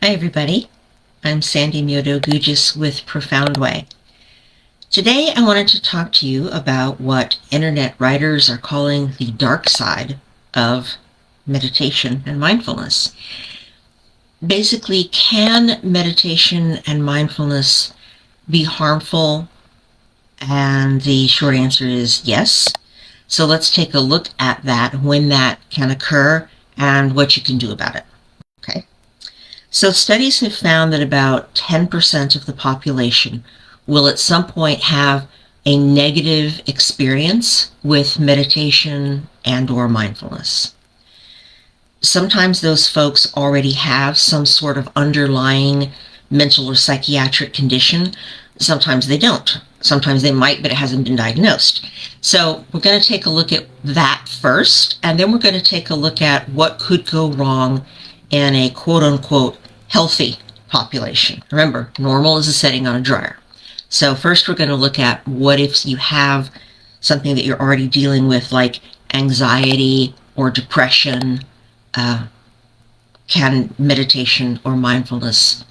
Hi everybody, I'm Sandy Myodo Gugis with Profound Way. Today I wanted to talk to you about what internet writers are calling the dark side of meditation and mindfulness. Basically, can meditation and mindfulness be harmful? And the short answer is yes. So let's take a look at that, when that can occur, and what you can do about it. Okay. So studies have found that about 10% of the population will at some point have a negative experience with meditation and or mindfulness. Sometimes those folks already have some sort of underlying mental or psychiatric condition. Sometimes they don't. Sometimes they might, but it hasn't been diagnosed. So we're going to take a look at that first, and then we're going to take a look at what could go wrong in a quote-unquote healthy population. Remember, normal is a setting on a dryer. So first we're going to look at what if you have something that you're already dealing with, like anxiety or depression. Can meditation or mindfulness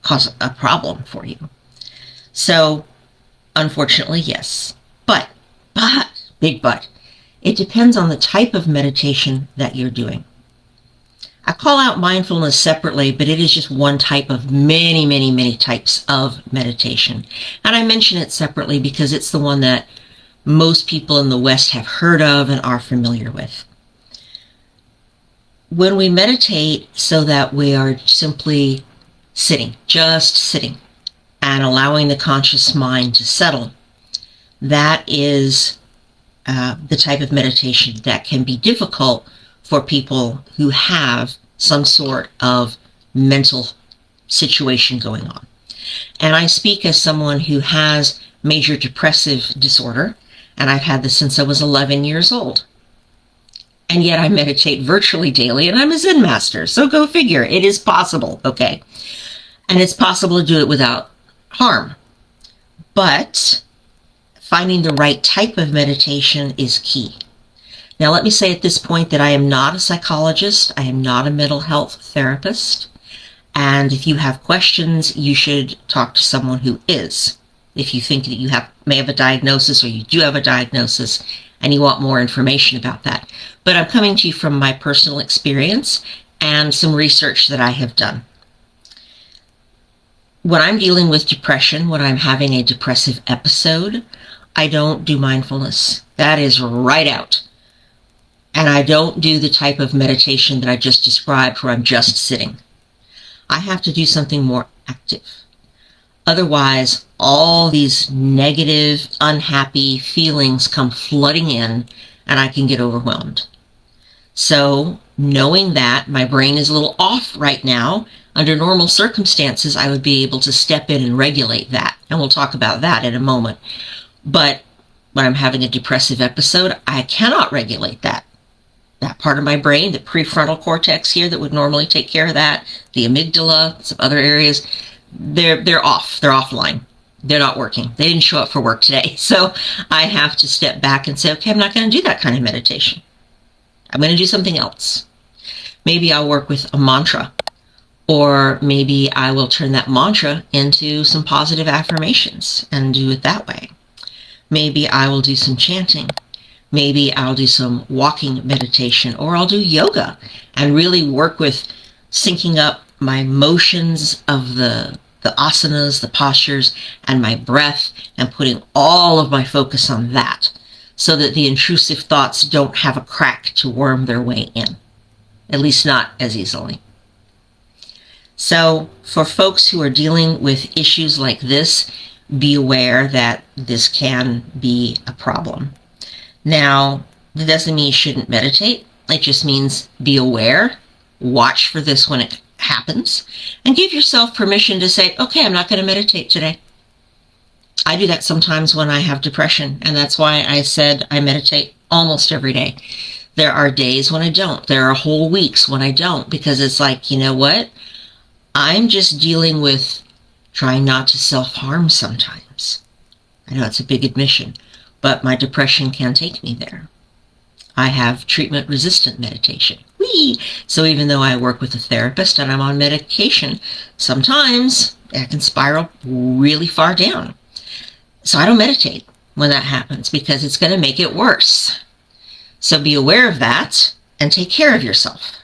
cause a problem for you? So unfortunately, yes. But, big but, it depends on the type of meditation that you're doing. I call out mindfulness separately, but it is just one type of many types of meditation. And I mention it separately because it's the one that most people in the West have heard of and are familiar with. When we meditate so that we are simply sitting, just sitting, and allowing the conscious mind to settle, that is the type of meditation that can be difficult for people who have some sort of mental situation going on. And I speak as someone who has major depressive disorder, and I've had this since I was 11 years old. And yet I meditate virtually daily, and I'm a Zen master. So go figure. It is possible, okay? And it's possible to do it without harm. But finding the right type of meditation is key. Now, let me say at this point that I am not a psychologist. I am not a mental health therapist. And if you have questions, you should talk to someone who is. If you think that you may have a diagnosis, or you do have a diagnosis and you want more information about that. But I'm coming to you from my personal experience and some research that I have done. When I'm dealing with depression, when I'm having a depressive episode, I don't do mindfulness. That is right out. And I don't do the type of meditation that I just described where I'm just sitting. I have to do something more active. Otherwise, all these negative, unhappy feelings come flooding in, and I can get overwhelmed. So, knowing that my brain is a little off right now, under normal circumstances, I would be able to step in and regulate that. And we'll talk about that in a moment. But when I'm having a depressive episode, I cannot regulate that. That part of my brain, the prefrontal cortex here that would normally take care of that, the amygdala, some other areas, they're off. They're offline. They're not working. They didn't show up for work today. So I have to step back and say, okay, I'm not going to do that kind of meditation. I'm going to do something else. Maybe I'll work with a mantra, or maybe I will turn that mantra into some positive affirmations and do it that way. Maybe I will do some chanting. Maybe I'll do some walking meditation, or I'll do yoga and really work with syncing up my motions of the asanas, the postures, and my breath, and putting all of my focus on that so that the intrusive thoughts don't have a crack to worm their way in, at least not as easily. So for folks who are dealing with issues like this, be aware that this can be a problem. Now, that doesn't mean you shouldn't meditate. It just means be aware, watch for this when it happens, and give yourself permission to say, okay, I'm not going to meditate today. I do that sometimes when I have depression, and that's why I said I meditate almost every day. There are days when I don't. There are whole weeks when I don't, because it's like, you know what? I'm just dealing with trying not to self-harm sometimes. I know it's a big admission, but my depression can take me there. I have treatment-resistant meditation. Whee! wee. So even though I work with a therapist and I'm on medication, sometimes I can spiral really far down. So I don't meditate when that happens because it's going to make it worse. So be aware of that and take care of yourself.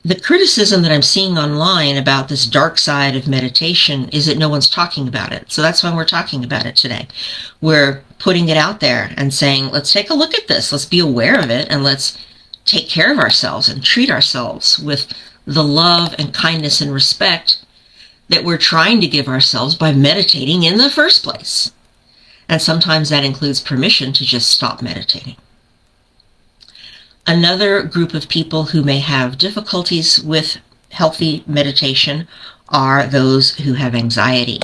The criticism that I'm seeing online about this dark side of meditation is that no one's talking about it. So that's why we're talking about it today. We're putting it out there and saying, let's take a look at this. Let's be aware of it and let's take care of ourselves and treat ourselves with the love and kindness and respect that we're trying to give ourselves by meditating in the first place. And sometimes that includes permission to just stop meditating. Another group of people who may have difficulties with healthy meditation are those who have anxiety.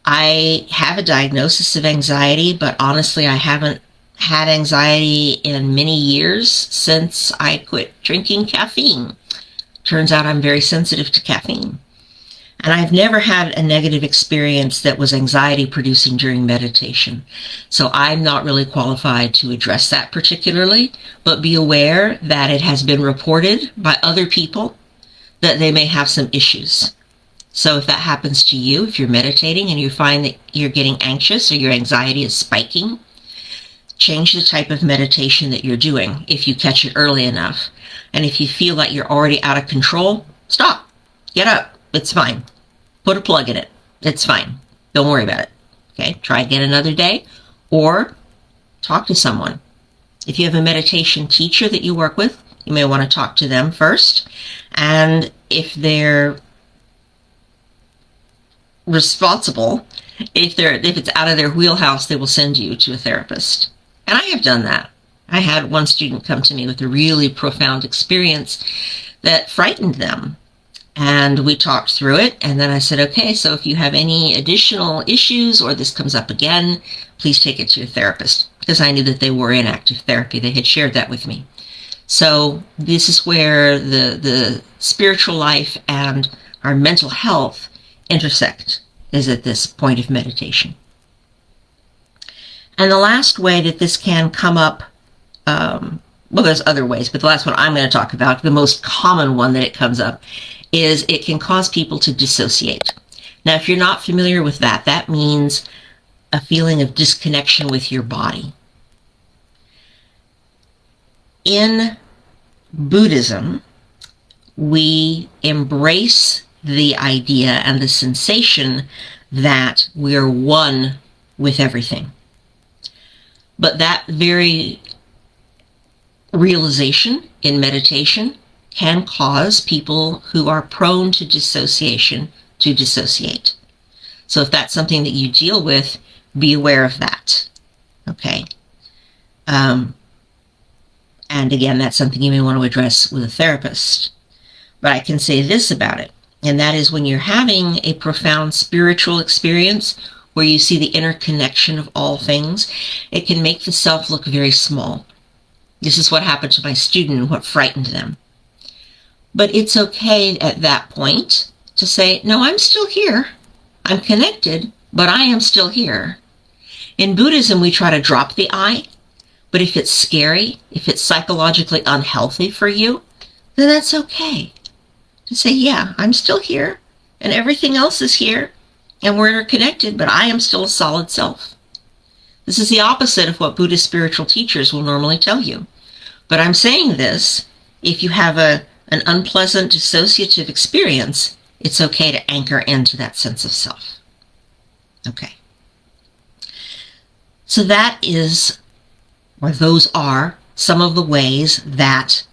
I have a diagnosis of anxiety, but honestly, I haven't had anxiety in many years since I quit drinking caffeine. Turns out I'm very sensitive to caffeine. And I've never had a negative experience that was anxiety producing during meditation. So I'm not really qualified to address that particularly, but be aware that it has been reported by other people that they may have some issues. So if that happens to you, if you're meditating and you find that you're getting anxious or your anxiety is spiking, change the type of meditation that you're doing if you catch it early enough. And if you feel like you're already out of control, stop. Get up. It's fine. Put a plug in it. It's fine. Don't worry about it. Okay? Try again another day or talk to someone. If you have a meditation teacher that you work with, you may want to talk to them first. And if they're responsible, if it's out of their wheelhouse, they will send you to a therapist. And I have done that. I had one student come to me with a really profound experience that frightened them. And we talked through it, and then I said, okay, so if you have any additional issues or this comes up again, please take it to your therapist, because I knew that they were in active therapy. They had shared that with me. So this is where the spiritual life and our mental health intersect, is at this point of meditation. And the last way that this can come up, well, there's other ways, but the last one I'm going to talk about, the most common one that it comes up, is it can cause people to dissociate. Now, if you're not familiar with that, that means a feeling of disconnection with your body. In Buddhism, we embrace the idea and the sensation that we're one with everything. But that very realization in meditation can cause people who are prone to dissociation to dissociate. So if that's something that you deal with, be aware of that. Okay. And again, that's something you may want to address with a therapist. But I can say this about it, and that is when you're having a profound spiritual experience where you see the interconnection of all things, it can make the self look very small. This is what happened to my student and what frightened them. But it's okay at that point to say, no, I'm still here. I'm connected, but I am still here. In Buddhism, we try to drop the I, but if it's scary, if it's psychologically unhealthy for you, then that's okay. To say, yeah, I'm still here, and everything else is here, and we're interconnected, but I am still a solid self. This is the opposite of what Buddhist spiritual teachers will normally tell you. But I'm saying this, if you have an unpleasant dissociative experience, it's okay to anchor into that sense of self. Okay. So that is, or those are, some of the ways that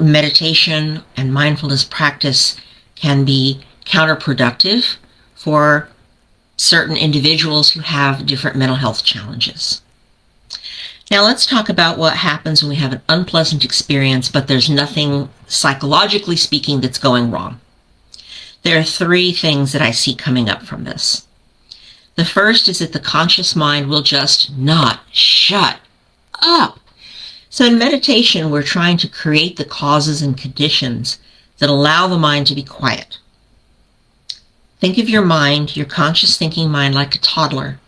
meditation and mindfulness practice can be counterproductive for certain individuals who have different mental health challenges. Now let's talk about what happens when we have an unpleasant experience, but there's nothing, psychologically speaking, that's going wrong. There are three things that I see coming up from this. The first is that the conscious mind will just not shut up. So in meditation, we're trying to create the causes and conditions that allow the mind to be quiet. Think of your mind, your conscious thinking mind, like a toddler,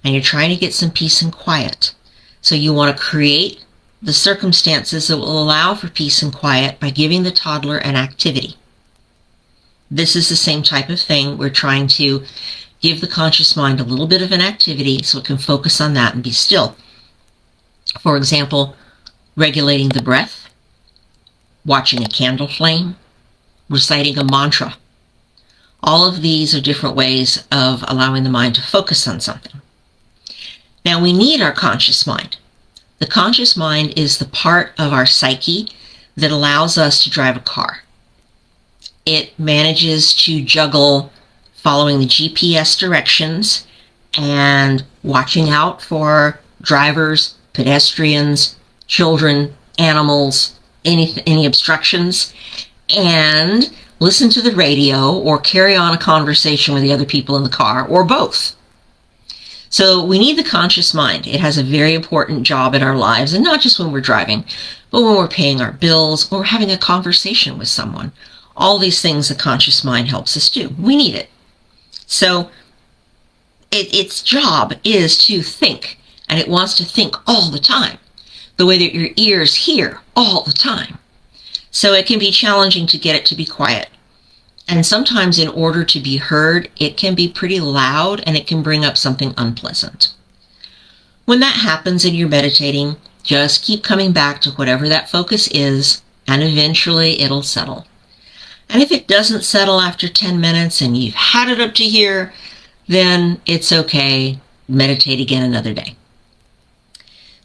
and you're trying to get some peace and quiet. So you want to create the circumstances that will allow for peace and quiet by giving the toddler an activity. This is the same type of thing. We're trying to give the conscious mind a little bit of an activity so it can focus on that and be still. For example, regulating the breath, watching a candle flame, reciting a mantra. All of these are different ways of allowing the mind to focus on something. Now, we need our conscious mind. The conscious mind is the part of our psyche that allows us to drive a car. It manages to juggle following the GPS directions and watching out for drivers, pedestrians, children, animals, any obstructions, and listen to the radio or carry on a conversation with the other people in the car, or both. So we need the conscious mind. It has a very important job in our lives, and not just when we're driving, but when we're paying our bills or having a conversation with someone. All these things the conscious mind helps us do. We need it. So its job is to think, and it wants to think all the time, the way that your ears hear all the time. So it can be challenging to get it to be quiet. And sometimes in order to be heard, it can be pretty loud and it can bring up something unpleasant. When that happens and you're meditating, just keep coming back to whatever that focus is, and eventually it'll settle. And if it doesn't settle after 10 minutes and you've had it up to here, then it's okay. Meditate again another day.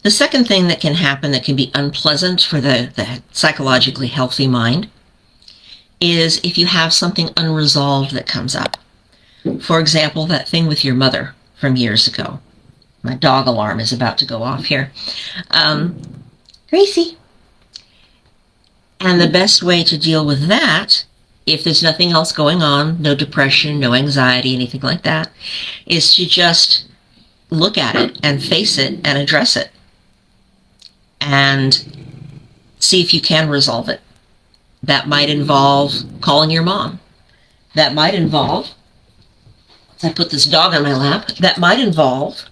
The second thing that can happen that can be unpleasant for the psychologically healthy mind is if you have something unresolved that comes up. For example, that thing with your mother from years ago. My dog alarm is about to go off here. Gracie. And the best way to deal with that, if there's nothing else going on, no depression, no anxiety, anything like that, is to just look at it and face it and address it and see if you can resolve it. That might involve calling your mom. That might involve, as I put this dog on my lap, that might involve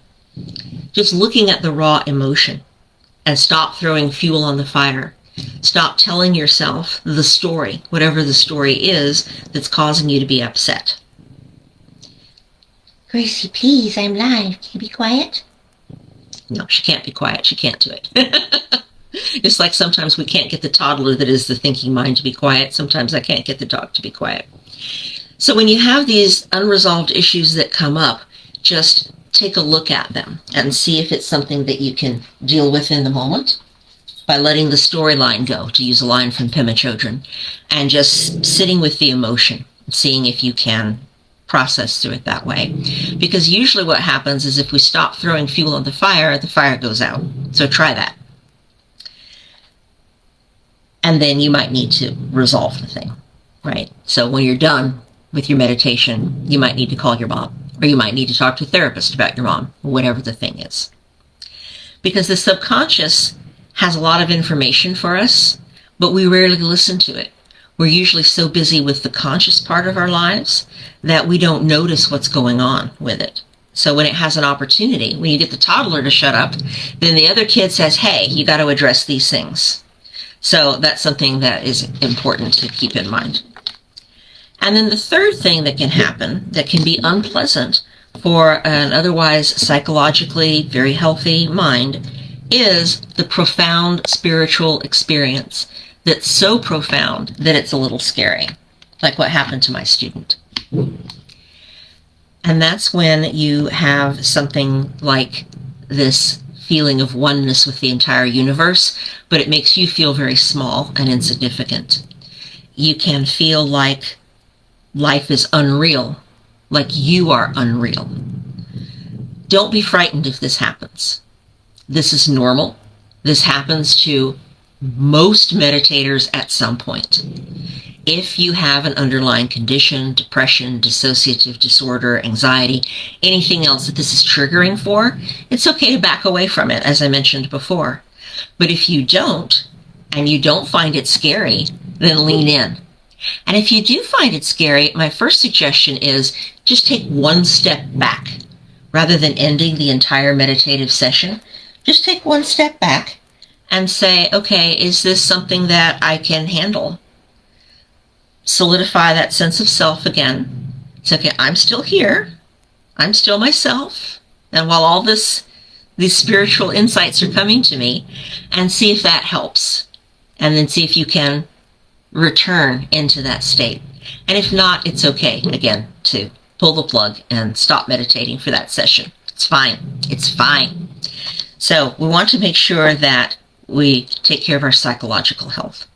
just looking at the raw emotion and stop throwing fuel on the fire. Stop telling yourself the story, whatever the story is that's causing you to be upset. Gracie, please, I'm live. Can you be quiet? No, she can't be quiet. She can't do it. Just like sometimes we can't get the toddler that is the thinking mind to be quiet. Sometimes I can't get the dog to be quiet. So when you have these unresolved issues that come up, just take a look at them and see if it's something that you can deal with in the moment by letting the storyline go, to use a line from Pema Chodron, and just sitting with the emotion, seeing if you can process through it that way. Because usually what happens is if we stop throwing fuel on the fire goes out. So try that. And then you might need to resolve the thing, right? So when you're done with your meditation, you might need to call your mom, or you might need to talk to a therapist about your mom, whatever the thing is. Because the subconscious has a lot of information for us, but we rarely listen to it. We're usually so busy with the conscious part of our lives that we don't notice what's going on with it. So when it has an opportunity, when you get the toddler to shut up, then the other kid says, hey, you got to address these things. So that's something that is important to keep in mind. And then the third thing that can happen that can be unpleasant for an otherwise psychologically very healthy mind is the profound spiritual experience that's so profound that it's a little scary, like what happened to my student. And that's when you have something like this feeling of oneness with the entire universe, but it makes you feel very small and insignificant. You can feel like life is unreal, like you are unreal. Don't be frightened if this happens. This is normal. This happens to most meditators at some point. If you have an underlying condition, depression, dissociative disorder, anxiety, anything else that this is triggering for, it's okay to back away from it, as I mentioned before. But if you don't, and you don't find it scary, then lean in. And if you do find it scary, my first suggestion is just take one step back. Rather than ending the entire meditative session, just take one step back and say, okay, is this something that I can handle? Solidify that sense of self again. It's okay, I'm still here. I'm still myself. And while all these spiritual insights are coming to me, and see if that helps. And then see if you can return into that state. And if not, it's okay, again, to pull the plug and stop meditating for that session. It's fine. It's fine. So we want to make sure that we take care of our psychological health.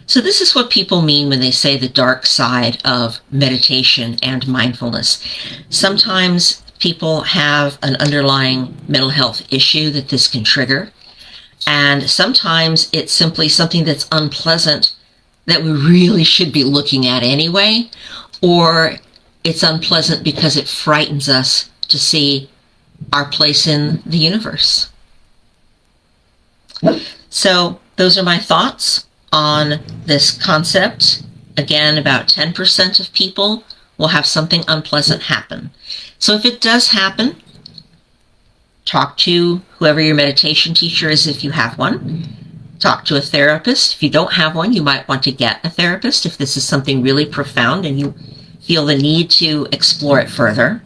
So this is what people mean when they say the dark side of meditation and mindfulness. Sometimes people have an underlying mental health issue that this can trigger. And sometimes it's simply something that's unpleasant that we really should be looking at anyway, or it's unpleasant because it frightens us to see our place in the universe. So those are my thoughts on this concept. Again, about 10% of people will have something unpleasant happen. So if it does happen, talk to whoever your meditation teacher is if you have one. Talk to a therapist. If you don't have one, you might want to get a therapist if this is something really profound and you feel the need to explore it further.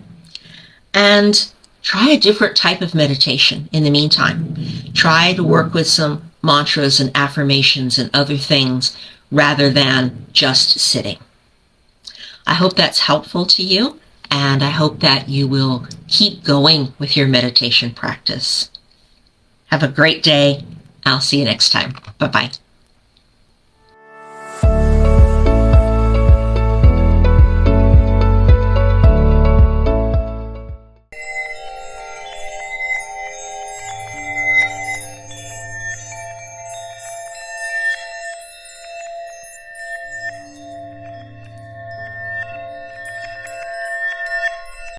And try a different type of meditation in the meantime. Try to work with some mantras and affirmations and other things rather than just sitting. I hope that's helpful to you, and I hope that you will keep going with your meditation practice. Have a great day. I'll see you next time. Bye-bye.